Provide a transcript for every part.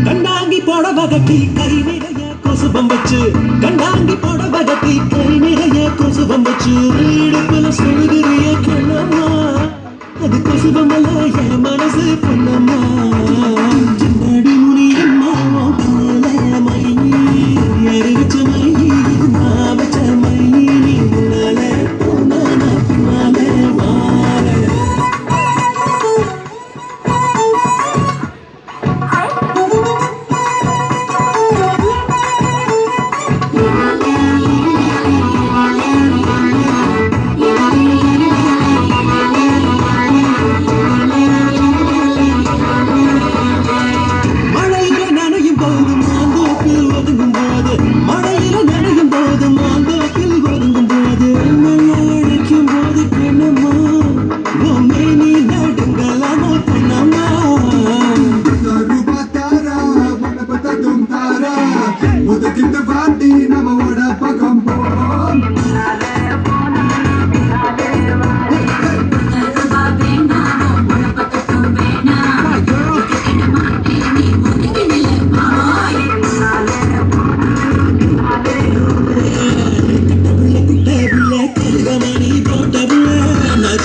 கண்ணாங்கி போட வகட்டி கை நிறைய கொசுபம் வச்சு கண்ணாங்கி போட வகட்டி கை நிறைய கொசுபம் வச்சு இடுப்புல சொல்கிறிய கண்ணம்மா அது கொசுபம் அல்ல என் மனசு பொண்ணம்மா சின்னடி முனியம்மா மயி அறிவிச்ச மயி நான் வச்ச மயி நீ முன்னால போனா பின்னால வாழ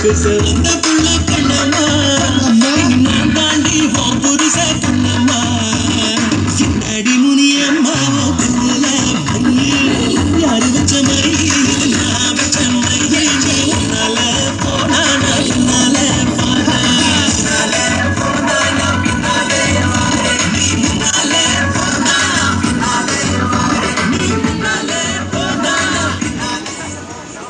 Cause